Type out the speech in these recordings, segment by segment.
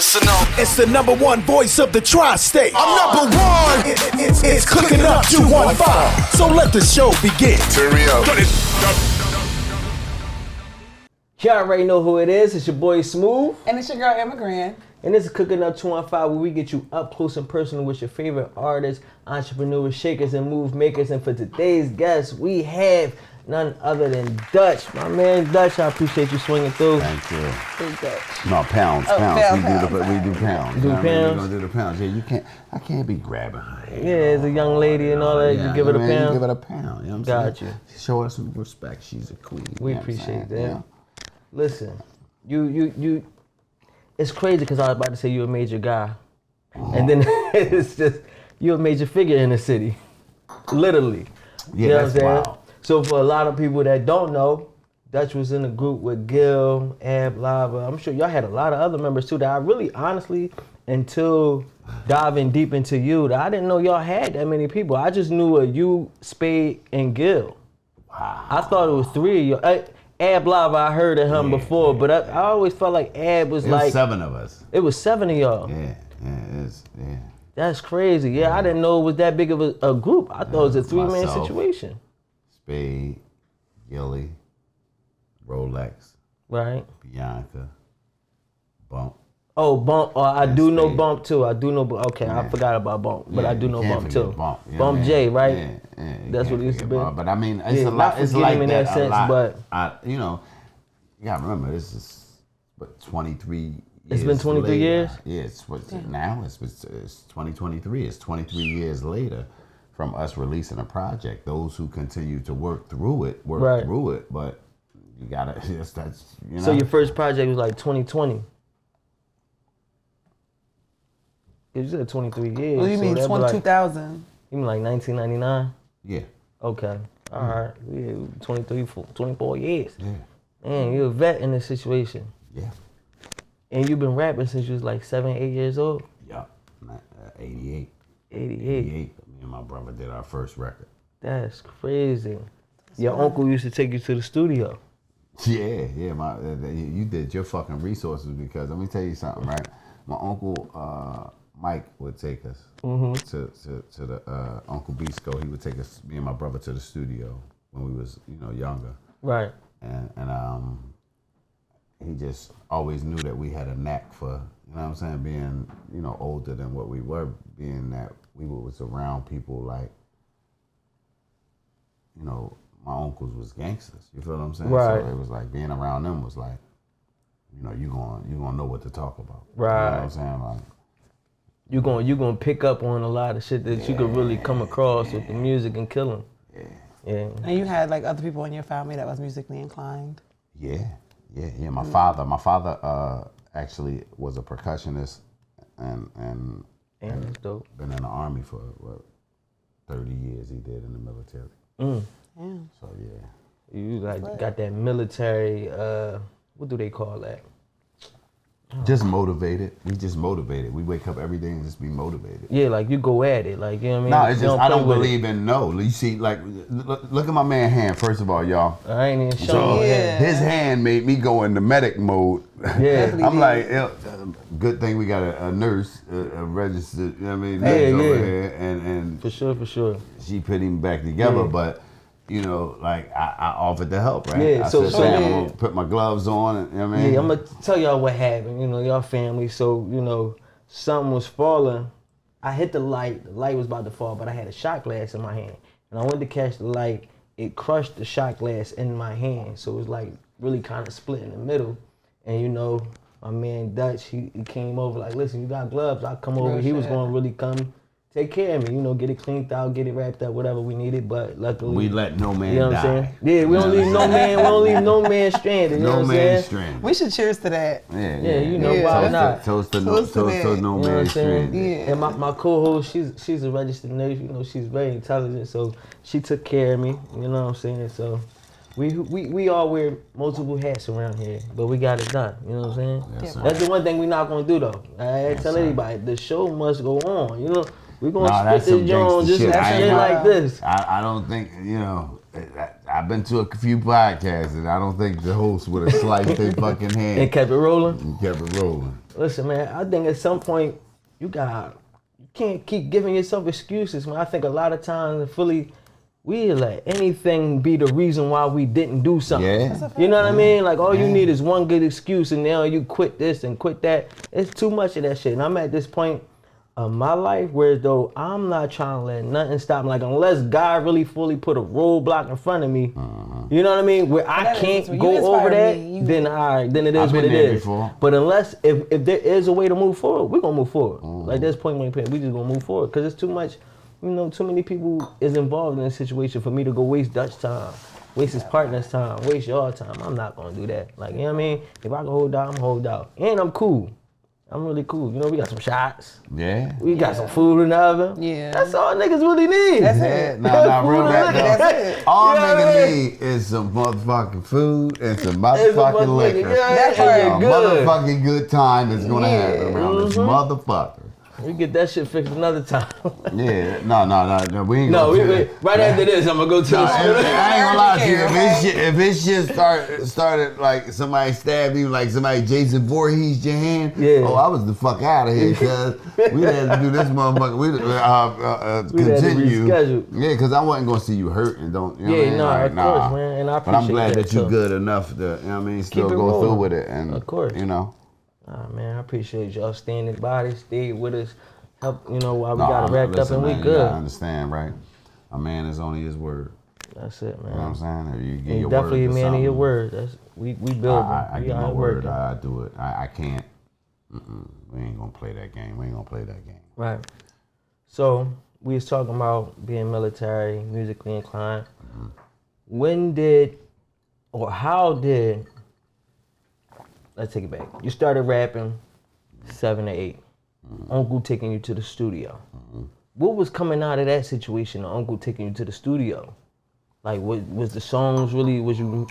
Listen up. It's the number one voice of the tri-state. I'm number one. It's Cooking Up 215. So let the show begin. Turn me up. Y'all already know who it is. It's your boy Smooth. And it's your girl, Emma Grand. And this is Cooking Up 215, where we get you up close and personal with your favorite artists, entrepreneurs, shakers, and move makers. And for today's guest, we have none other than Dutch. My man Dutch, I appreciate you swinging through. Thank you. Who's Dutch? No, pounds. Oh, We do pounds. pounds. Do You know what I mean? pounds? We're gonna do the pounds. Yeah, I can't be grabbing her. Yeah, as a young lady and all that, you give it a You pound. give it a pound. You know what I'm Got saying? you. Show her some respect. She's a queen. We you know what I'm appreciate saying? that. Listen, you. It's crazy because I was about to say you're a major guy, and then it's just you're a major figure in the city, literally. Yeah, You know that's what I'm saying? wild. So for a lot of people that don't know, Dutch was in a group with Gil, Ab, Lava. I'm sure y'all had a lot of other members too that I really, honestly, until diving deep into you, that I didn't know y'all had that many people. I just knew of you, Spade, and Gil. Wow. I thought it was three of you. Ab Lava, I heard of him before, but I always felt like Ab was It like... was 7 of us. It was 7 of y'all. Yeah, it is. Yeah. That's crazy. Yeah, I didn't know it was that big of a group. I thought it was a 3-man Myself. situation. Spade, Gillie, Rolex, Right? Bianca, Bump. Oh, Bump. Oh, I Yeah, do know Spade. Bump too. I do know. Okay, I Yeah. forgot about Bump, but I do you know can't Bump forget too. Bump, you know Bump what I J, mean? right? Yeah, you That's can't what it used to forget be. Bump. But I mean, it's Yeah, a not lot. It's forgetting like him in that. that A sense, lot. but- You gotta remember, this is 23 years. It's been 23 later. years? Yeah, now it's 2023. It's 23 years later from us releasing a project. Those who continue to work through it, Right. through it. But you gotta, that's, you know. So your first project was like 2020. You said 23 years. What do you so mean, that'd be 2000? You mean like 1999? Yeah. Okay. All right. Yeah, 24 years. Yeah. Man, you're a vet in this situation. Yeah. And you've been rapping since you was like 7, 8 years old? Yeah. 88. 88. 88. Me and my brother did our first record. That's crazy. Your uncle used to take you to the studio. Yeah. You did your fucking resources because let me tell you something, right? My uncle Mike would take us to the Uncle Bisco. He would take us, me and my brother, to the studio when we was younger, Right. and he just always knew that we had a knack for being older than what we were, being that we was around people like my uncles was gangsters. You feel what I'm saying? Right. So it was like being around them was like, you gonna know what to talk about. Right. You know what I'm saying? Like, You gonna pick up on a lot of shit that you could really come across with the music and kill them. Yeah. And you had like other people in your family that was musically inclined? Yeah. My father actually was a percussionist and That's dope. been in the army for 30 years. He did in the military. Yeah. So yeah. You like got that military, what do they call that? Just motivated. We just motivated. We wake up every day and just be motivated. Yeah, like you go at it, like, you know what I mean? No, it's You just I don't play with believe in no. You see, like, look at my man hand. First of all, y'all. it. I ain't even So showing Yeah. his hand made me go into medic mode. Yeah. I'm like, good thing we got a nurse, a registered, you know what I mean, nurse Yeah, over yeah. here, and For sure. she put him back together. Yeah. But like I offered to help, right? Yeah, I so- said, so- "Damn, I'm gonna put my gloves on," and, you know what I mean? Yeah, I'm gonna tell y'all what happened. Y'all family. So, something was falling. I hit the light was about to fall, but I had a shot glass in my hand. And I went to catch the light. It crushed the shot glass in my hand. So it was like really kind of split in the middle. And my man Dutch, he came over like, listen, you got gloves, I'll come over. Real He was shit. gonna really come take care of me, get it cleaned out, get it wrapped up, whatever we needed. But luckily, We let no man you know what I'm die. saying? Yeah, we don't leave no man. We don't leave no man stranded. You know No what I'm man saying? stranded. We should cheers to that. Yeah, why Yeah. not? Toast to Toast to that. no You know what man I'm saying? stranded. Yeah. And my co-host, she's a registered nurse. She's very intelligent, so she took care of me. You know what I'm saying? So we all wear multiple hats around here, but we got it done. You know what I'm saying? Yes, sir. That's the one thing we're not gonna do though. I tell sir. everybody, the show must go on. We're Nah, gonna that's spit some this joint gangster just shit. I shit ain't like gonna- this. I don't think, I've been to a few podcasts and I don't think the host would have sliced their fucking hand. And kept it rolling? And kept it rolling. Listen, man, I think at some point you can't keep giving yourself excuses, man. I think a lot of times in Philly, we let anything be the reason why we didn't do something. Yeah. You know what I mean? Like all you need is one good excuse and now you quit this and quit that. It's too much of that shit. And I'm at this point of my life where though I'm not trying to let nothing stop me. Like unless God really fully put a roadblock in front of me, you know what I mean? Where I can't go over that, then it is what it is. Before. But unless if there is a way to move forward, we're gonna move forward. Like there's point blank, we just gonna move forward because it's too much. You know, too many people is involved in a situation for me to go waste Dutch time, waste his partner's time, waste your time. I'm not gonna do that. Like, you know what I mean? If I can hold out, I'm hold out. And I'm cool. I'm really cool. You know, we got some shots. Yeah. We got some food in the oven. Yeah. That's all niggas really need. That's it. Nah, real rap though. That's it. All You know nigga need is some motherfucking food and some motherfucking liquor. That's A right. Good. motherfucking good time is gonna happen around this motherfucker. We get that shit fixed another time. Yeah, no, we ain't No, gonna right after this, I'm gonna go to the I ain't gonna lie to you. If this shit started like somebody stabbed you, like somebody Jason Voorhees your hand, I was the fuck out of here because we had to do this motherfucker. We continue. Yeah, because I wasn't gonna see you hurt and don't. You know what I mean? Of course, man. And I appreciate but I'm glad that too. you're good enough to, you know what I mean, still Keep it go rolling. through with it, and Of course. you know. Man, I appreciate y'all standing by this, stayed with us, help, you know, while we got it wrapped up and we man, good. You gotta understand, right? A man is only his word. That's it, man. You know what I'm saying? If you give And your definitely word a to man of your something, word. That's we build. I give my word. I do it. I can't. We ain't gonna play that game. Right. So we was talking about being military, musically inclined. When did, or how did? Let's take it back. You started rapping 7 or 8. Uncle taking you to the studio. What was coming out of that situation? Uncle taking you to the studio. Like, what was the songs really? Was you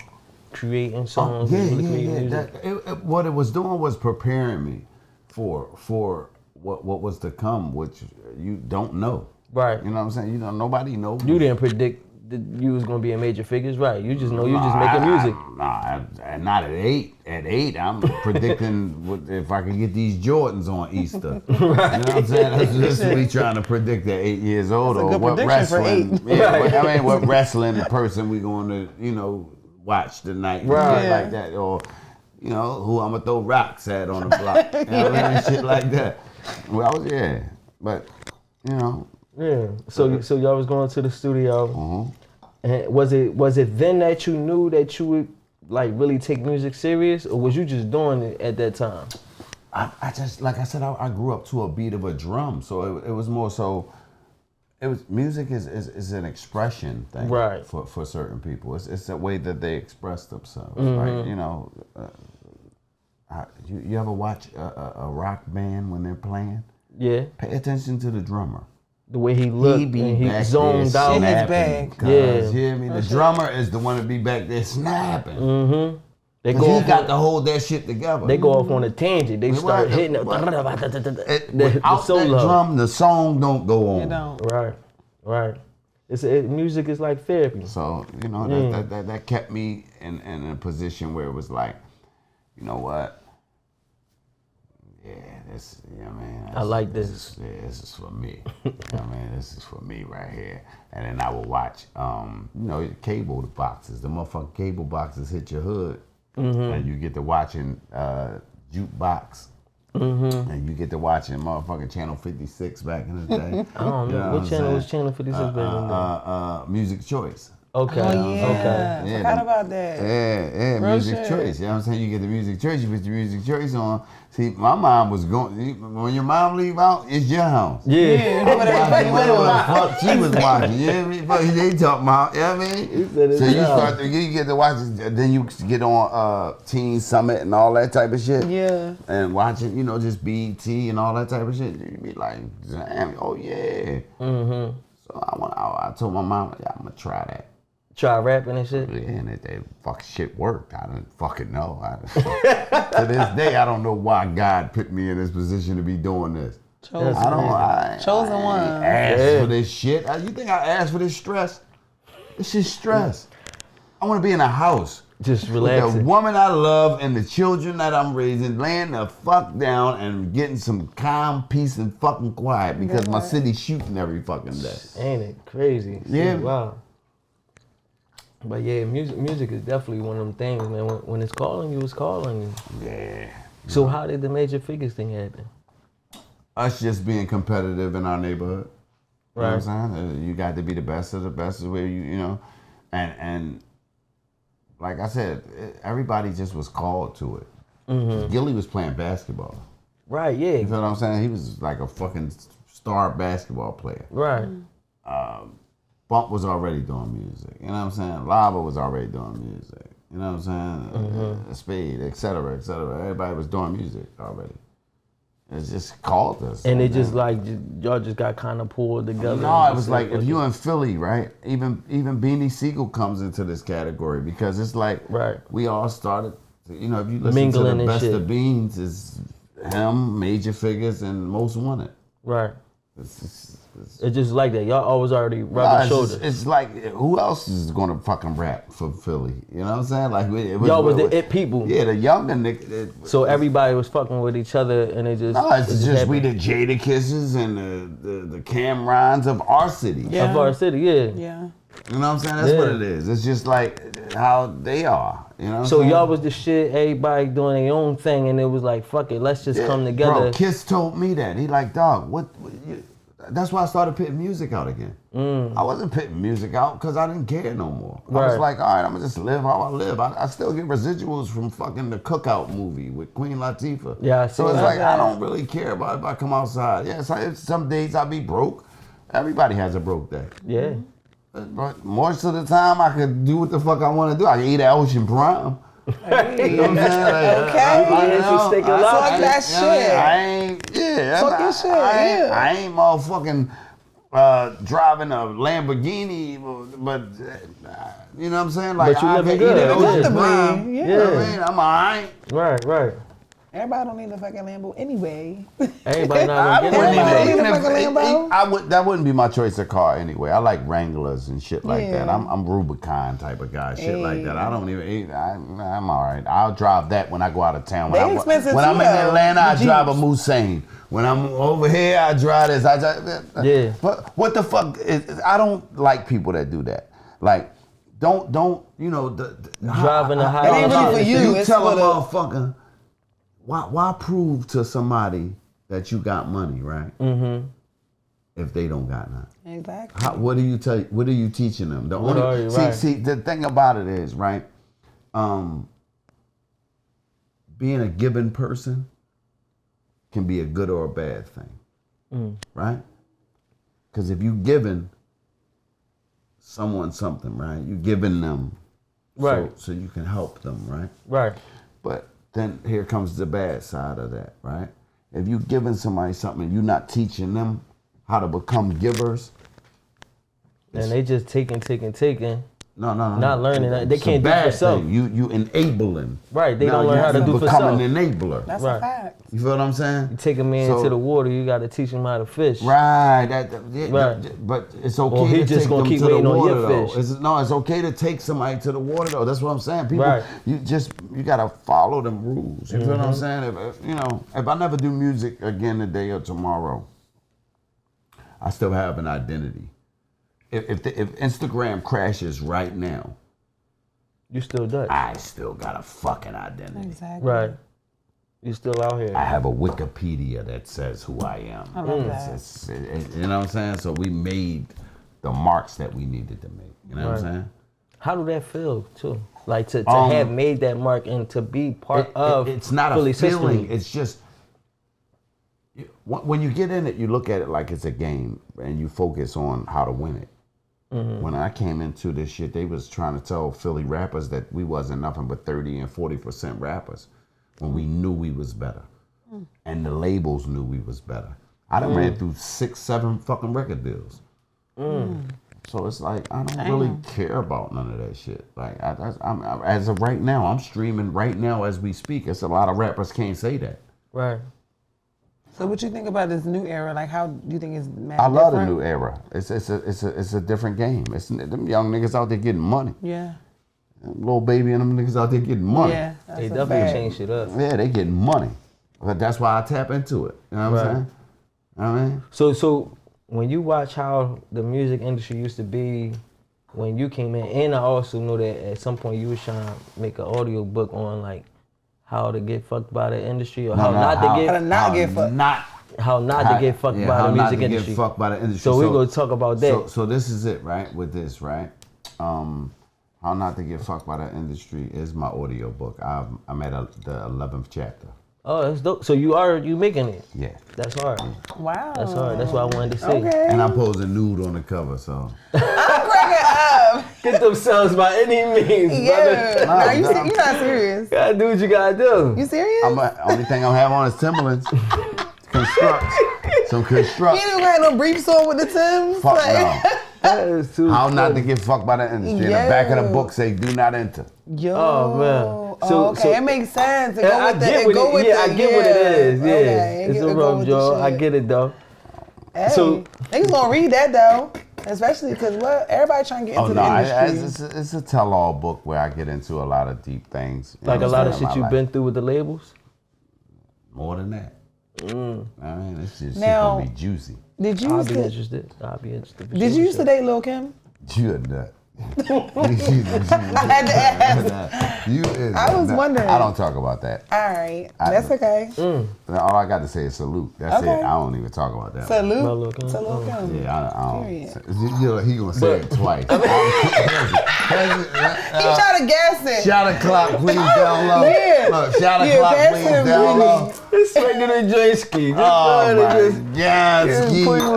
creating songs? What it was doing was preparing me for what was to come, which you don't know. Right. You know what I'm saying? You know, nobody knows. You didn't predict that you was gonna be a Major Figures, right? You just know you just making music. Not at 8. At 8, I'm predicting if I can get these Jordans on Easter. You know what I'm saying? That's what we trying to predict at 8 years old. That's a or good what prediction wrestling. for 8. Yeah, I mean, what wrestling person we going to, watch tonight, Right? Like that, or who I'm gonna throw rocks at on the block, you know what I mean? Shit like that. Well, yeah, but Yeah. So y'all was going to the studio. And was it then that you knew that you would like really take music serious, or was you just doing it at that time? I just, like I said, I grew up to a beat of a drum, so it was more so. It was music is an expression thing, right? For certain people, it's a way that they express themselves, right? You ever watch a rock band when they're playing? Yeah. Pay attention to the drummer. The way he looked, he zoned out in his bag. Yeah, you hear me? The drummer is the one to be back there snapping. They go. He got to hold that shit together. They go off on a tangent. They start hitting the solo. That drum, the song don't go on. It don't. Right. Music is like therapy. So that kept me in a position where it was like, you know what? Yeah, this, man. I like this. This is for me. This is for me right here. And then I would watch, cable boxes. The motherfucking cable boxes hit your hood, and you get to watching jukebox, and you get to watching motherfucking Channel 56 back in the day. I don't know what channel was Channel 56 back in the day. Music Choice. Oh, Okay. yeah. Okay. Forgot about that. Yeah, Real Music shit. Choice. You know what I'm saying? You get the Music Choice, you put your Music Choice on. See, my mom was going, when your mom leave out, it's your house. Yeah. Whatever the fuck she was watching. You know what I mean? They talking about, you know what I mean? So you get to watch it, then you get on Teen Summit and all that type of shit. Yeah. And watching, just BET and all that type of shit. You be like, damn, oh yeah. So I told my mom, yeah, I'm going to try that. Try rapping and shit? Yeah, and that fucking shit worked. I didn't fucking know. To this day, I don't know why God put me in this position to be doing this. Chosen one. Asked for this shit. You think I asked for this stress? This is stress. I want to be in a house. Just With relaxing. the woman I love and the children that I'm raising, laying the fuck down and getting some calm, peace, and fucking quiet because my city's shooting every fucking day. Ain't it crazy? Yeah. Wow. But yeah, music is definitely one of them things, man. When it's calling you, it's calling you. Yeah. So how did the Major Figgas thing happen? Us just being competitive in our neighborhood. You know Right. what I'm saying? You got to be the best of the best is where you know, and like I said, everybody just was called to it. Mm-hmm. Gillie was playing basketball. Right, yeah. You feel what I'm saying? He was like a fucking star basketball player. Right. Bump was already doing music. You know what I'm saying? Lava was already doing music. You know what I'm saying? Speed, et cetera, et cetera. Everybody was doing music already. It's just called us. And it just like, y'all just got kind of pulled together. No, it was like, if you in Philly, right? Even Beanie Siegel comes into this category because it's like, we all started, you know, if you listen mingling to the best shit. of Beans, it's him, Major Figgas, and Most Wanted. Right. It's just like that. Y'all always already rubbing shoulders. It's like, who else is gonna fucking rap for Philly? You know what I'm saying? Like, y'all was the it people. Yeah, the younger nigga. So everybody was fucking with each other, and it just. No, it's just we the Jada Kisses and the Cam'rons of our city. Of our city, yeah. Yeah. You know what I'm saying? That's what it is. It's just like how they are. You know what I'm So saying? y'all was the shit, everybody doing their own thing, and it was like, fuck it, let's just come together. Bro, Kiss told me that. He like, dog, what that's why I started putting music out again. I wasn't putting music out because I didn't care no more. I was like, all right, I'm gonna just live how I live. I still get residuals from fucking the Cookout movie with Queen Latifah. Yeah, so it's like, I don't really care about if I come outside. Yeah, some days I'll be broke. Everybody has a broke day. Yeah. But most of the time, I could do what the fuck I want to do. I can eat at Ocean Prime. You know what I'm saying? Like, Talk that shit. I ain't, Talk your shit, I ain't motherfucking driving a Lamborghini, but you know what I'm saying? Like, but you I living can eat good. at Ocean Prime. Yeah. You know what I mean? I'm alright. Right. Everybody don't need a fucking Lambo anyway. Everybody not gonna get it. That wouldn't be my choice of car anyway. I like Wranglers and shit like that. I'm Rubicon type of guy, shit like that. I don't even. I'm all right. I'll drive that when I go out of town. When I'm in Atlanta, I drive a Musain. When I'm over here, I drive this. Yeah. But what the fuck is? I don't like people that do that. Like, don't you know? Driving a high. It ain't really for you. You tell a motherfucker. Why prove to somebody that you got money, right? Mm-hmm. If they don't got none. Exactly. What are you teaching them? See, the thing about it is, right? Being a giving person can be a good or a bad thing, right? Because if you giving someone something, right? You giving them, so you can help them, right? Right. But then here comes the bad side of that, right? If you giving somebody something and you're not teaching them how to become givers. And they just taking. No. Not learning that. They It's can't a do bad it themselves. thing. You enabling. Right, they Now don't learn how to do for become self. an enabler. That's a fact. You feel what I'm saying? You take a man into the water, you got to teach him how to fish. Right. But it's okay Or he to just take gonna them keep to the waiting on water, your though. fish. It's okay to take somebody to the water, though. That's what I'm saying. People, you got to follow them rules. You feel what I'm saying? If I never do music again today or tomorrow, I still have an identity. If Instagram crashes right now, You still Dutch. I still got a fucking identity. Exactly. Right. You still out here. I have a Wikipedia that says who I am. I love that. You know what I'm saying? So we made the marks that we needed to make. You know what I'm saying? How do that feel too? Like to have made that mark and to be part of it's not Philly's a feeling. history. It's just when you get in it, you look at it like it's a game and you focus on how to win it. When I came into this shit, they was trying to tell Philly rappers that we wasn't nothing but 30 and 40% rappers when we knew we was better. And the labels knew we was better. I done ran through 6-7 fucking record deals. So it's like, I don't really care about none of that shit. Like, I'm as of right now, I'm streaming right now as we speak. It's a lot of rappers can't say that. Right. So what you think about this new era? Like, how do you think it's mad I love the different? new era. It's a different game. It's them young niggas out there getting money. Yeah. Lil Baby and them niggas out there getting money. Yeah, They that's a definitely fact. changed it up. Yeah, they getting money. But that's why I tap into it. You know what I'm saying? You know what I mean? So when you watch how the music industry used to be when you came in, and I also know that at some point you was trying to make an audio book on like how to get fucked by the industry or how not to get not get fucked. to get fucked by the music industry. Get fucked by the industry. So we're gonna talk about that. So this is it, right? With this, right? How not to get fucked by the industry is my audio book. I'm at the 11th chapter. Oh, that's dope. So you making it? Yeah. That's hard. Wow. That's hard. That's what I wanted to see. Okay. And I'm posing nude on the cover, so. I'm cracking up. Get themselves by any means, Yeah. brother. No, you're not serious. Gotta do what you gotta do. You serious? Only thing I have on is Timberlands. Construct. Some You construct. ain't got no briefs on with the Timbs? Fuck Like- no. That is too How not to funny. get fucked by the industry. In the back of the book say do not enter. Yo. Oh, man. So- okay, so- it makes sense. It Yeah, go I with get it. what Go with it. I get what it is. Yeah, Okay, it's a go rough with the jaw. I shit. get it though. Hey, So- niggas gonna read that though, especially because everybody trying to get into the industry. It's a tell-all book where I get into a lot of deep things. You Like a lot of understand, shit in you've my been life. through with the labels. More than that. I mean, this shit Now- gonna be juicy. Did you I'll used be to, interested. I'll be interested. did you used to date Lil Kim? You a nut. I had to ask. You is I was nut. wondering. I don't talk about that. All right, that's okay. All I got to say is salute. That's Okay. it. I don't even talk about that. No, Lil Salute Kim. to Lil Kim. Yeah, I don't. Period. He gonna say it twice. He tried to gas it. Shot a clock, please down low. Yeah. Look, shot a Yeah, clock, pass please him, down really. low. It's straight to the joint ski. Oh my God, just Ski. put him on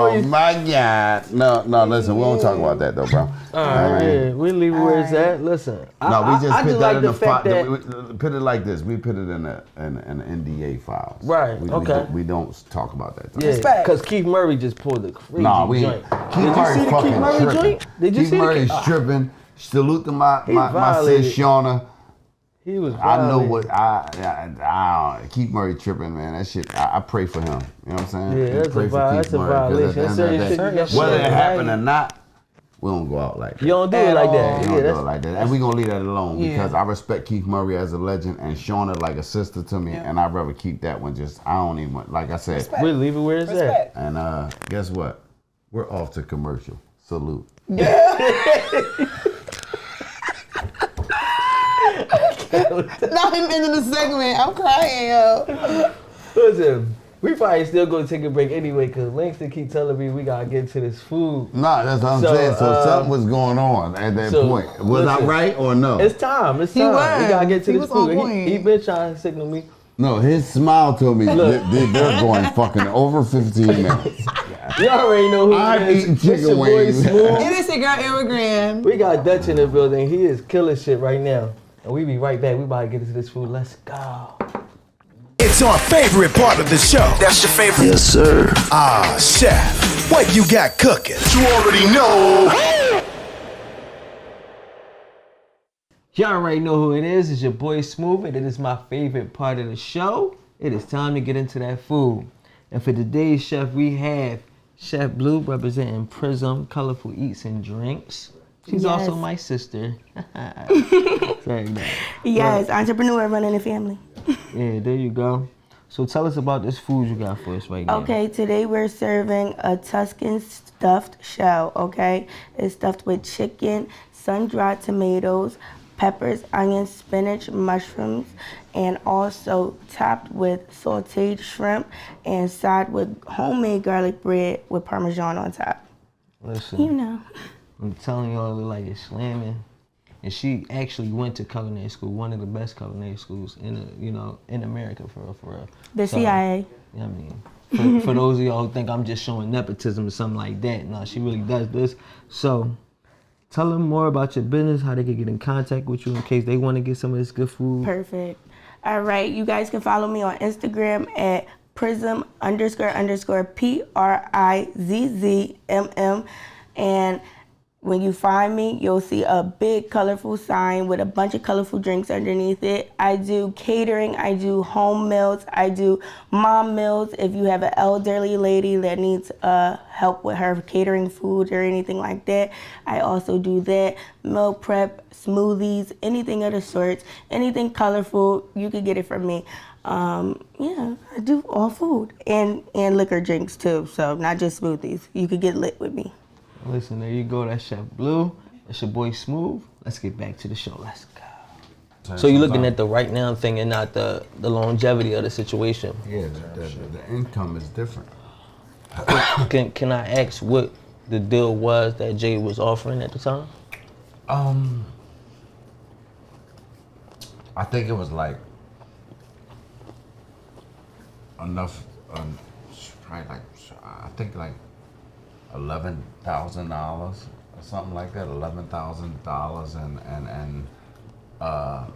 for Oh you. my God. No, listen, we don't talk about that though, bro. Alright, yeah, we leave it where it's at. Listen, No, we just I put just that like in the the fact file. that Put it like this. We put it in the NDA files. Right, okay. We don't talk about that. yeah, Respect. because Keith Murray just pulled a crazy Nah, we joint. Keith Did you Murray see the fucking Keith Murray tripping. joint? Did you Keith see Murray's the tripping. Salute to my sis violated. Shauna. He was. I know violated. what I Keith Murray tripping, man. That shit. I pray for him. You know what I'm saying? Yeah, We that's pray a for vi- Keith that's a Murray, 'cause at violation. the end of the Serious day, shit, yeah, whether shit. it happened or not, we don't go out like that. You don't do it At like all. that. We Yeah, don't do that's it like that. And we gonna leave that alone Yeah. because I respect Keith Murray as a legend and Shauna like a sister to me, and I'd rather keep that one just. I don't even like I said. Respect. we leave it where it's Respect. And guess what? We're off to commercial. Salute. Now I'm ending the segment. I'm crying, yo. at. Listen, we probably still gonna take a break anyway because Langston keep telling me we gotta get to this food. No, that's what I'm So, saying. So something was going on at that so, point. Was I listen, right or no? It's time. It's He time. was. We gotta get to He this was on food. point. He been trying to signal me. No, his smile told me they're going fucking over 15 minutes. You already know who I'm it is. eating It's your chicken boy wings. Smooth. It is your girl, Aaron Grand. We got Dutch in the building. He is killing shit right now. And we be right back. We about to get into this food. Let's go. It's our favorite part of the show. That's your favorite. Yes, sir. Ah, chef, what you got cooking? You already know. Y'all already know who it is. It's your boy Smooth, and it is my favorite part of the show. It is time to get into that food. And for today's chef, we have Chef Blue representing Prism Colorful Eats and Drinks. She's Yes. also my sister. Very nice. Yes, entrepreneur running a family. Yeah, there you go. So tell us about this food you got for us right now. Okay, today we're serving a Tuscan stuffed shell, okay? It's stuffed with chicken, sun-dried tomatoes, peppers, onions, spinach, mushrooms, and also topped with sauteed shrimp and side with homemade garlic bread with Parmesan on top. Listen, You know. I'm telling y'all, it look like it's slamming. And she actually went to culinary school, one of the best culinary schools in America for real. The So, CIA. I mean, for those of y'all who think I'm just showing nepotism or something like that, no, she really does this. So tell them more about your business, how they can get in contact with you in case they want to get some of this good food. Perfect. All right, you guys can follow me on Instagram at prism__PRIZZMM. And When you find me, you'll see a big colorful sign with a bunch of colorful drinks underneath it. I do catering, I do home meals, I do mom meals. If you have an elderly lady that needs help with her catering food or anything like that, I also do that. Meal prep, smoothies, anything of the sorts, anything colorful, you could get it from me. Yeah, I do all food and liquor drinks too, so not just smoothies. You could get lit with me. Listen, there you go. That's Chef Blue. That's your boy Smooth. Let's get back to the show. Let's go. So you're looking at the right now thing and not the longevity of the situation. Yeah, the income is different. Can I ask what the deal was that Jay was offering at the time? I think it was like enough, probably like, I think like $11,000 or something like that, $11,000 and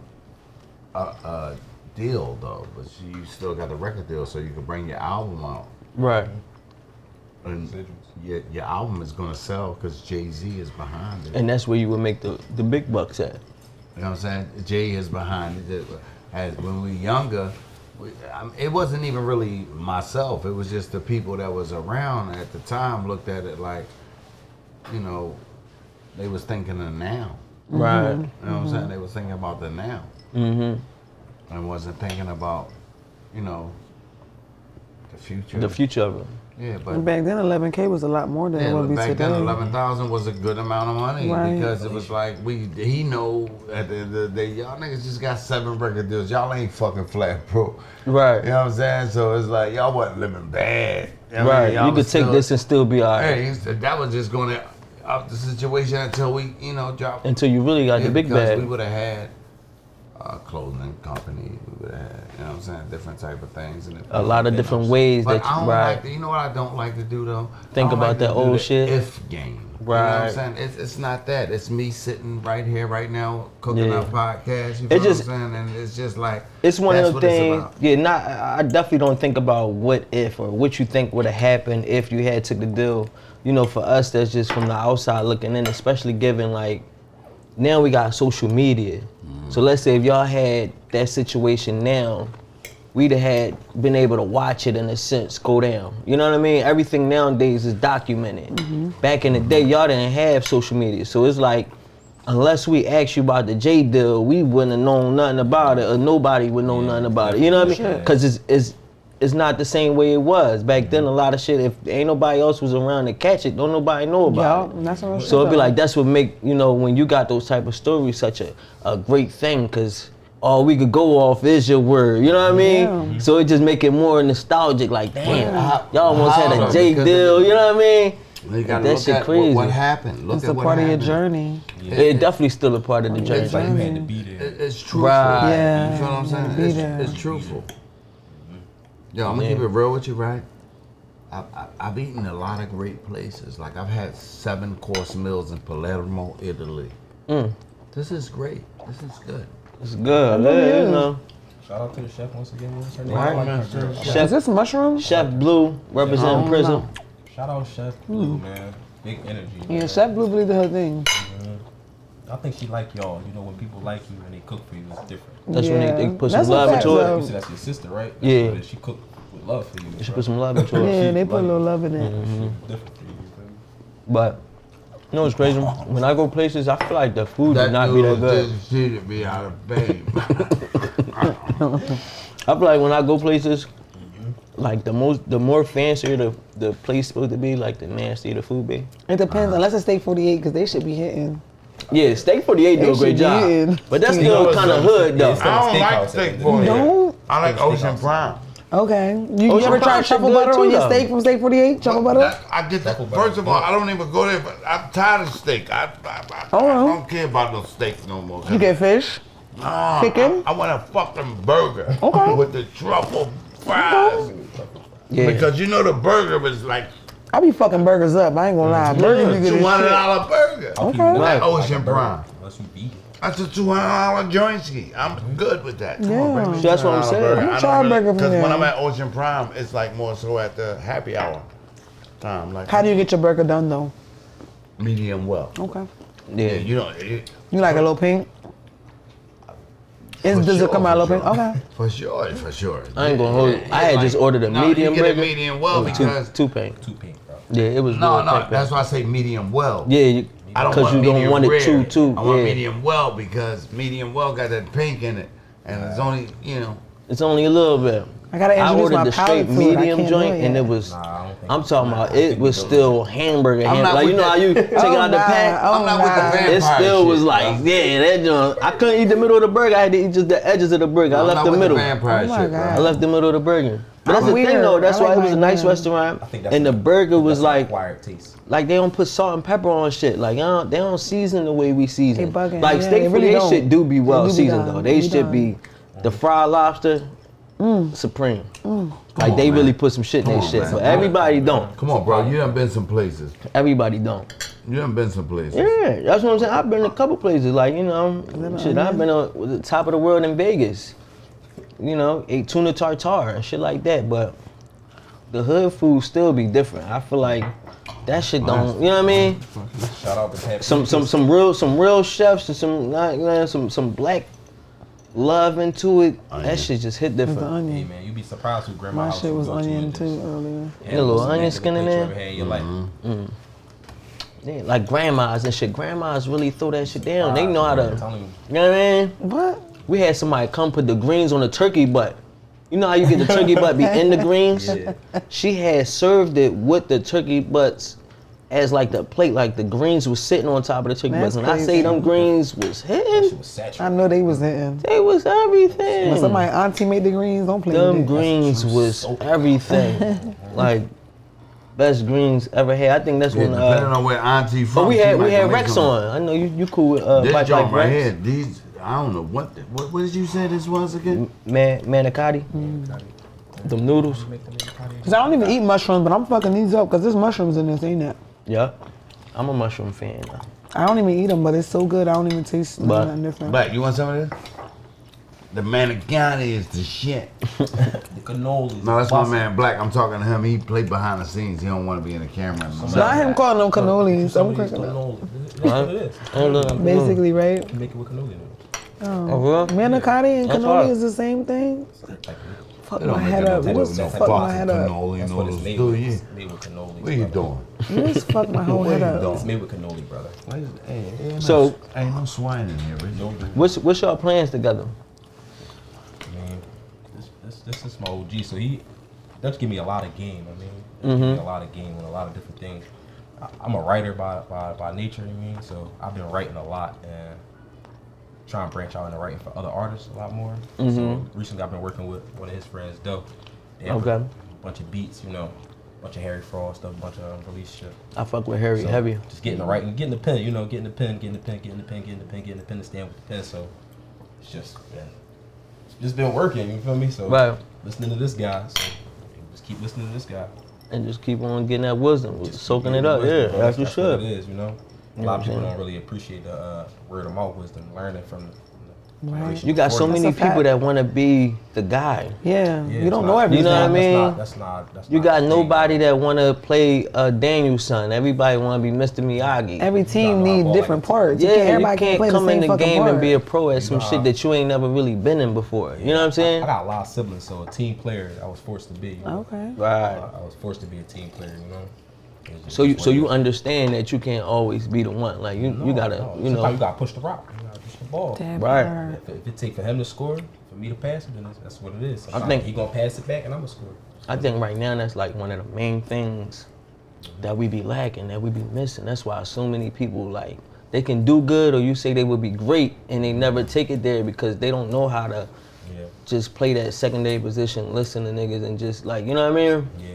a deal though, but you still got the record deal so you can bring your album out. Right. And your album is gonna sell because Jay-Z is behind it. And that's where you would make the big bucks at. You know what I'm saying? Jay is behind it. When we were younger, it wasn't even really myself. It was just the people that was around at the time looked at it like, you know, they was thinking of now. Right. You know what I'm saying? They was thinking about the now. Mm-hmm. And wasn't thinking about, you know, the future. The future of it. Yeah, but And back then, 11K was a lot more than it would be back today. then 11,000 was a good amount of money Right. because it was like he know at the end of the day, y'all niggas just got 7 record deals. Y'all ain't fucking flat, bro. Right. You know what I'm saying? So it's like y'all wasn't living bad. You know what I Right. mean? Y'all You could was take still, this and still be all right. Hey, that was just going to up the situation until we, you know, drop. Until you really got the big because bag. we would have had a clothing company. We would have had, you know what I'm saying, different type of things. And A lot of different ways but that I you don't right. like to, you know what I don't like to do though? Think I don't about like that to do old the shit. If game. Right. You know what I'm saying? It's not that. It's me sitting right here, right now, cooking Yeah. up podcast. You It know just- what I'm saying? And it's just like It's one that's of what those it's things. about. Yeah, I definitely don't think about what if or what you think would have happened if you had took the deal. You know, for us, that's just from the outside looking in, especially given like now we got social media. So let's say if y'all had that situation now, we'd have had been able to watch it in a sense go down. You know what I mean? Everything nowadays is documented. Back in the day, y'all didn't have social media, so it's like unless we asked you about the J deal, we wouldn't have known nothing about it, or nobody would know nothing about it. You know what I mean? Because it's not the same way it was back then. A lot of shit, if ain't nobody else was around to catch it, don't nobody know about it. That's what So it'd be like that's what make, you know, when you got those type of stories such a great thing, because all we could go off is your word. You know what I mean? Yeah. So it just make it more nostalgic. Like damn, y'all almost had a How? J Because deal. You know what I mean? You gotta That look shit at crazy. what happened. Look It's at a what part of your happened. journey. It definitely still a part of the journey. It's like You had to be there. It's truthful. Right. Yeah. You feel what I'm saying? Be there. It's truthful. Yo, I'm gonna keep it real with you, right? I've eaten a lot of great places. Like I've had 7-course meals in Palermo, Italy. This is great. This is good. It's good. Yeah, you know. Shout out to the chef once again. What's her name? Right. I like her girl. Chef- Is this mushroom? Chef Blue representing prison. Shout out Chef Blue, man. Big energy. Yeah, man. Chef Blue believed her thing. I think she like y'all. You know, when people like you and they cook for you, it's different. That's when they put That's some a love fact, into though. You said that's your sister, right? That's Yeah. what She cooked with love for you. You should bro. put some love into it. Yeah, they put a like little it. love in it. Different for you. feel me? But you know what's crazy? When I go places, I feel like the food would not be that good. Should be out of bed. I feel like when I go places, like the more fancier the place supposed to be, like the nastier the food be. It depends, unless it's Steak 48, because they should be hitting. Yeah, Steak 48 do They a great should be job, in. but that's You know still what's kind of up? hood though. It's I don't like Steakhouse steak at the for end of the day. Don't? I like Steakhouse. Ocean Prime. Okay. You Ocean ever Prime tried shit truffle good butter too, on your though. steak from Steak 48? Truffle butter? I get Truffle that. butter. First of all, I don't even go there, but I'm tired of steak. I don't care about no steak no more. You get fish? No, chicken? I want a fucking burger Okay. with the truffle fries. Yeah, Because you know the burger was like I be fucking burgers up. I ain't gonna lie. Burgers be good as shit. $200 burger. I'll keep Okay. it Like like Ocean a burger, Prime. Unless you beat it. That's a $200 jointski. I'm good with that. Come on, Yeah. bring me That's what I'm $200 saying. burger. I'm gonna I try don't a burger from Because there. when I'm at Ocean Prime, it's like more so at the happy hour time. Like How do you get your burger done though? Medium well. Okay. Yeah, Yeah. You like a little pink? Does it come out a little pink? Okay. For sure. I ain't gonna hold you. I had just ordered a medium you get burger. a medium well because Two pink. Too pink, bro. Yeah, it was no, real pink. that's why I say medium well. Yeah, I don't because want you don't medium want rare. it too. I want Yeah. medium well because medium well got that pink in it, and it's only It's only a little bit. I gotta I introduce ordered my the palate straight to it. I medium can't do joint, it and yet. it was. Nah, I don't think I'm talking about it was still hamburger. I'm not Like you with know how that. you take it out the pack. I'm not with the vampire It still shit, was like, bro. yeah, that joint. I couldn't eat the middle of the burger. I had to eat just the edges of the burger. I I'm left not the with middle. The vampire Oh my shit, bro. God. I left the middle of the burger. But that's the thing weird. though. That's I why like it was a my nice man. restaurant, I think that's and the burger was that's like. acquired taste. Like they don't put salt and pepper on shit. Like they don't season the way we season. They bugging. Like Yeah, steak they for really they don't. shit do be well They do be seasoned done. though. They They be should done. be the fried lobster supreme. Like they really put some shit in their shit, man. but everybody don't. Come on, bro. You done been some places. Everybody don't. You done been some places. Yeah, that's what I'm saying. I've been to a couple places. Like shit. I've been on the top of the world in Vegas. Ate tuna tartare and shit like that. But the hood food still be different. I feel like that shit don't. You know what I mean? Shout out to Pat. Some real chefs and some black love into it. That shit just hit The different. Hey onion. man, you be surprised who grandma My house shit you was go to onion and too just earlier. have A little most onion immaculate skin in plate you there? ever had in your life. Yeah, like grandmas and shit. Grandmas really throw that shit down. They know how I'm to. telling you. You know what I mean? What? We had somebody come put the greens on the turkey butt. You know how you get the turkey butt be in the greens? Yeah. She had served it with the turkey butts as like the plate, like the greens was sitting on top of the turkey That's butts. When I say crazy. them greens was That shit hitting, was I saturated. know they was hitting. they was everything. When somebody auntie made the greens, don't play Them with it. greens was everything. Like best greens ever had. I think that's Yeah, when. depending on where auntie from. But we she had might make Rex some- on. I know you cool with This like joint right Rex. here. These I don't know what did you say this was again? Manicotti. Them noodles. Cause I don't even eat mushrooms, but I'm fucking these up because there's mushrooms in this, ain't it? Yeah. I'm a mushroom fan. I don't even eat them, but it's so good. I don't even taste But- nothing different. But you want some of this? The manicotti is the shit. The cannolis. No, that's my man Black. I'm talking to him. He played behind the scenes. He don't want to be in the camera. Not him calling them cannolis. I'm Somebody's cooking up. cannoli. That's what it is. Basically, right? You make it with cannoli noodles. Oh, really? Manicotti and That's cannoli right. is the same thing. Like, Fuck my head up. You just fuck my head up. Cannoli that's what it's noodles, made do with. you? It's made with cannoli. What are you doing? You just fuck my whole head up. It's made with cannoli, brother. So- ain't no swine in here, is No, What's your plans together? man, this is my OG. So he does give me a lot of game. I mean, give me a lot of game on a lot of different things. I'm a writer by nature. You mean? So I've been writing a lot and trying to branch out into writing for other artists a lot more. So recently I've been working with one of his friends, Doe. They have Okay. a bunch of beats, a bunch of Harry Fraud stuff, a bunch of unreleased shit. I fuck with Harry So, heavy. Just getting the writing, getting the pen, getting the pen to stand with the pen. So it's just been working. You feel me? So Right. listening to this guy. So just keep listening to this guy. And just keep on getting that wisdom, Just soaking keep it up. getting Yeah, wisdom, bro. as you That's should. what it is. A lot know of what I'm people saying? don't really appreciate the word of mouth wisdom, learning from. Right. You got so That's many a fact. people that want to be the guy. Yeah, Yeah, you don't it's know not- everything. You know what I mean? That's not. You got the thing, nobody bro. that want to play Daniel's son. Everybody want to be Mr. Miyagi. Every team know, need all different like- parts. Yeah, Everybody you can't play come the in same the fucking game part. and be a pro at some know shit how- that you ain't never really been in before. You know what I'm saying? I got a lot of siblings, so a team player. I was forced to be. Okay. Right. I was forced to be a team player. It's just- So you it's so what it you is. understand that you can't always be the one. Like you gotta Sometimes you gotta push the rock. You gotta push the ball. That Right. part. If it take for him to score, for me to pass it, then that's what it is. Sometimes think- he gonna pass it back, and I'm gonna score. I think right now that's like one of the main things that we be lacking, that we be missing. That's why so many people like they can do good, or you say they would be great, and they never take it there because they don't know how to Yeah, just play that secondary position, listen to niggas, and just like you know what I mean. yeah.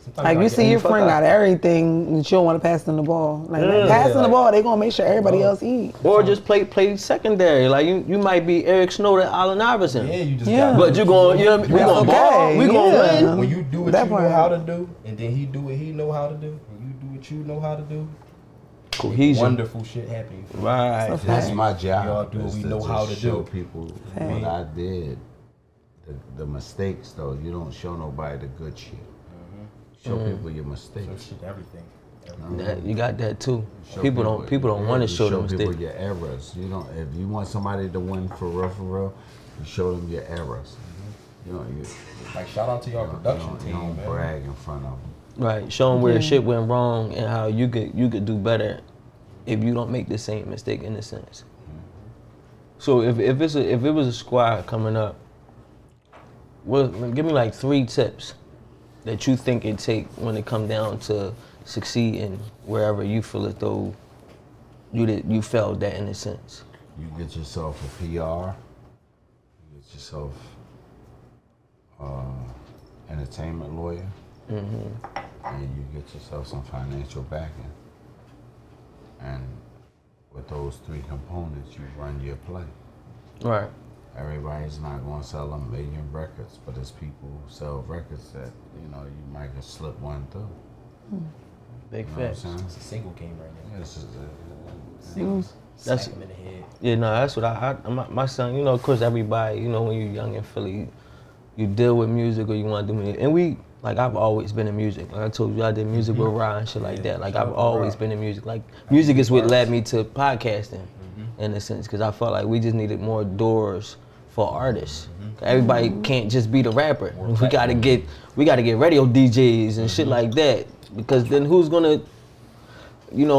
Sometimes Like you gotta see get- your fuck friend up. got everything that you don't want to pass them the ball. Like Yeah. passing the Like- ball, they gonna make sure everybody else eat. Or just play secondary. Like you might be Eric Snow to Allen Iverson. Yeah, you just Yeah. got. But you going, you know, what I mean? We That's gonna okay, ball, we gonna yeah. win. when you do what That you know part. how to do, and then he do what he know how to do, and you do what you know how to do, Cohesion. wonderful shit happen. Right. That's my job. Y'all do what is we to know how just to show do. people Fact. what I did. The mistakes, though, you don't show nobody the good shit. Show people your So mistakes. shit, everything. You got that too. People don't want to show them people mistakes. your errors. You don't. If you want somebody to win for real, you show them your errors. You know, Like shout out to your production team, you don't man. brag in front of them. Right, show them where shit went wrong and how you could do better if you don't make the same mistake in a sense. So if it was a squad coming up, give me like 3 tips that you think it take when it come down to succeeding wherever you feel as though you failed that in a sense. You get yourself a PR. You get yourself entertainment lawyer. And you get yourself some financial backing. And with those 3 components, you run your play. Right. Everybody's not going to sell 1,000,000 records, but there's people who sell records that, you might just slip one through. Big You know what I'm facts. saying? It's a single game right now. This is Singles. That's- Smack him in the head. Yeah, no, that's what my son, of course everybody, when you're young in Philly, you deal with music or you want to do music. And I've always been in music. Like I told you, I did music with Ryan and shit like that. Like I've always been in music. Like music is what led me to podcasting in a sense, because I felt like we just needed more doors for artists. Everybody can't just be the rapper. We gotta get radio DJs and shit like that, because then who's gonna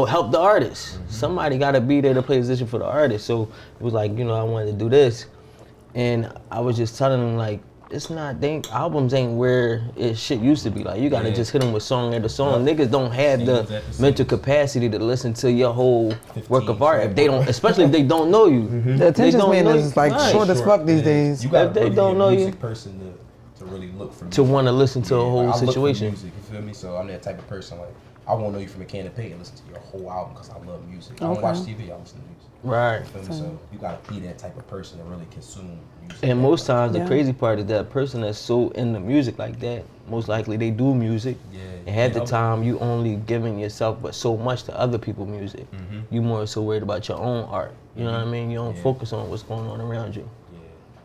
help the artist? Somebody gotta be there to play a position for the artist. So it was like, I wanted to do this. And I was just telling them like, albums ain't where shit used to be. Like you gotta just hit them with song after song. Niggas don't have the mental capacity to listen to your whole work of art if they don't, especially if they don't know you. The attention span is like short as fuck these days. You got If they don't know you, music person to really look for music. to want to listen to a whole I situation. Look for music, you feel me? So I'm that type of person. Like I won't know you from a can of paint and listen to your whole album because I love music. I don't watch TV. I listen to music. Right. You feel me? So you gotta be that type of person to really consume music. And most times the crazy part is that person that's so into music like that, most likely they do music. And half the time you only giving yourself but so much to other people's music. You more so worried about your own art. You know what I mean? You don't focus on what's going on around you.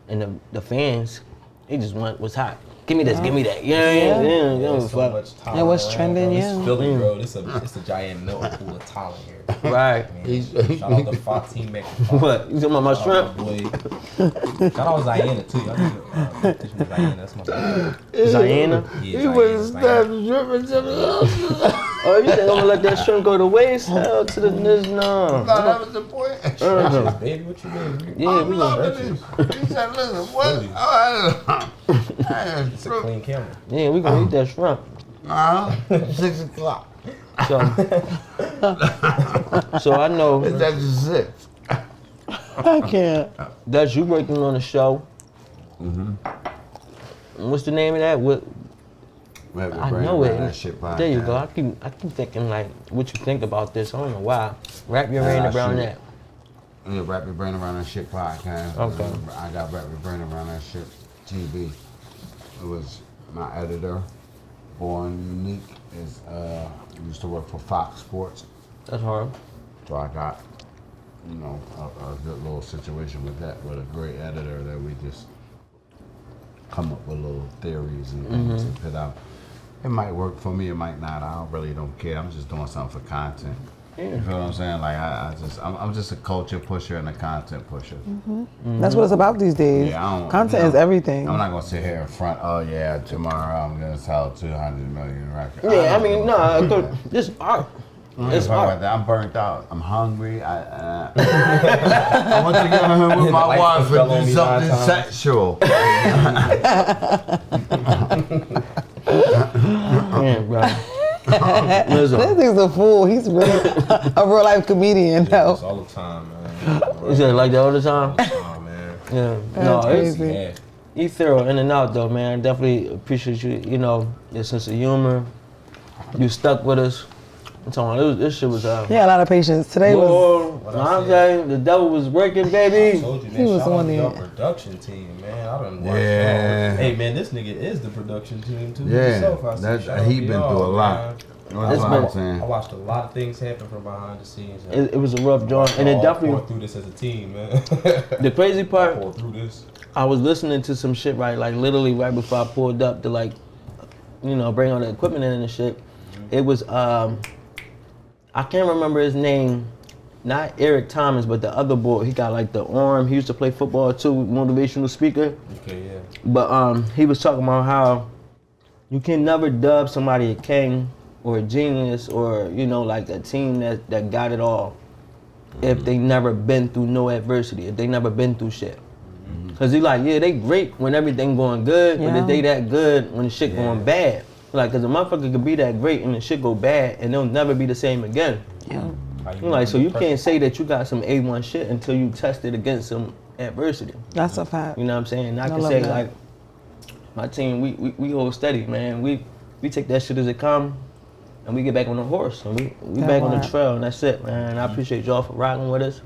And the fans, they just want what's hot. Give me this, give me that. You know what I mean? There's so much talent And what's around, trending, bro. yeah. It's Philly, bro. It's a giant milk pool of talent here. Right. I mean, shout out to Fatim McFarlane. What? You talking about my shrimp? Shout out to Ziana too. Y'all need to teach me Ziana. That's my favorite. Ziana? Yeah, Ziana. Oh, you think I'm gonna let that shrimp go to waste? Hell to the no. that was the point. Baby, what you mean? Yeah, we gonna He said, listen, what? It's a clean camera. Yeah, we gonna eat that shrimp. 6 o'clock. So I know That's just 6. I can't. that you working on a show. What's the name of that? What? I know it. There you go. I keep thinking like, what you think about this? I don't know why. Wrap your brain around that. Yeah, Wrap Your Brain Around That Shit podcast. Okay. I got Wrap Your Brain Around That Shit TV. It was my editor, Born Unique, used to work for Fox Sports. That's hard. So I got, a good little situation with that, with a great editor that we just come up with little theories and things to put out. It might work for me, it might not. I really don't care. I'm just doing something for content. You feel what I'm saying? Like I'm just a culture pusher and a content pusher. That's what it's about these days. Yeah, Content is everything. I'm not gonna sit here in front. Oh yeah, tomorrow I'm gonna sell 200 million records. Yeah, I mean, this art. It's art. I'm burnt out. I'm hungry. I want to get home with my wife and do something sexual. Man, bro. This nigga's a fool. He's really a real life comedian, though. It's all the time, man. You said like that all the time? All the time, man. Yeah. That's No, crazy. Yeah. you thorough in and out though, man. I definitely appreciate you. Your sense of humor. You stuck with us. I'm talking about this shit was Yeah, a lot of patience. Today was. the devil was working, I baby. told you, man. He was Shout out on to it. your production team, man. I done watched Yeah. Hey, man, this nigga is the production team too. Yeah, himself. I see. Shout out he to been y'all, through a lot. man. That's what I'm saying. I watched a lot of things happen from behind the scenes. It was a rough joint, and it All definitely. poured through this as a team, man. The crazy part, Poured through this. I was listening to some shit like literally right before I pulled up to bring all the equipment in and shit. It was I can't remember his name. Not Eric Thomas, but the other boy. He got like the arm. He used to play football too, motivational speaker. Okay, yeah. But he was talking about how you can never dub somebody a king or a genius or, you know, like a team that got it all if they never been through no adversity, if they never been through shit. Cause he like, yeah, they great when everything going good, but if they that good when the shit going bad. Like, cause a motherfucker could be that great and the shit go bad and they'll never be the same again. Yeah. Like, so you can't say that you got some A1 shit until you test it against some adversity. That's a fact. You know what I'm saying? I can say like, my team, we hold steady, man. We take that shit as it come, and we get back on the horse, and we back on the trail, and that's it, man. I appreciate y'all for rocking with us.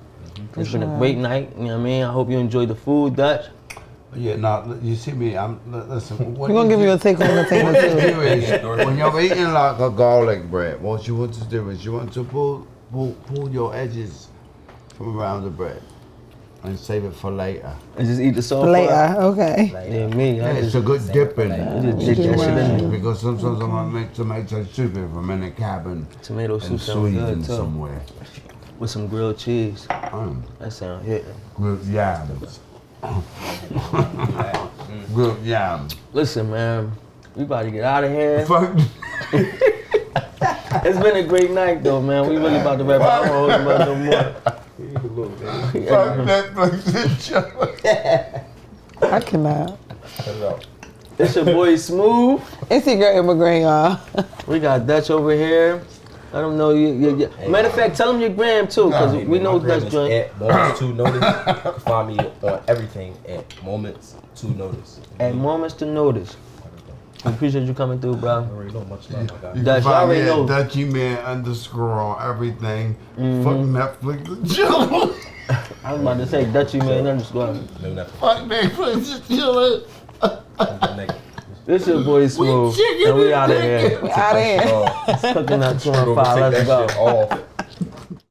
It's been a great night, you know what I mean? I hope you enjoyed the food, Dutch. Yeah, no, you see me, listen. We're going to give you a take on the table, too. When you're eating like a garlic bread, what you want to do is you want to pull your edges from around the bread and save it for later. And just eat the sauce. Later, okay. Yeah, me. Yeah, it's a good dipping. Just dip that shit in there. Because sometimes I might make tomato soup if I'm in a cabin Tomato soup in sounds good, Sweden too. somewhere. With some grilled cheese. That sound hitting. Grilled yams. Grilled yams. Listen, man, we about to get out of here. Fuck. It's been a great night, though, man. We really about to wrap up. I don't hold about no more. Fuck Netflix and chill. I cannot. It's your boy Smooth. It's your girl, Emma Green, y'all. We got Dutch over here. Let them know you. Matter of fact, tell them your gram too, because we know Dutch joint. At Moments to Notice. You can find me on everything at Moments to Notice. At Moments to Notice. I appreciate you coming through, bro. I already know, much love, my guy. You Dutch, can I find me already know. at Dutchie Man _ everything. Fuck Netflix and chill. I was about to say Dutchie Man underscore. Fuck Netflix and chill. This your boy Smooth, and we out of here. We out of here. Cooking up 2 and 5. Let's go.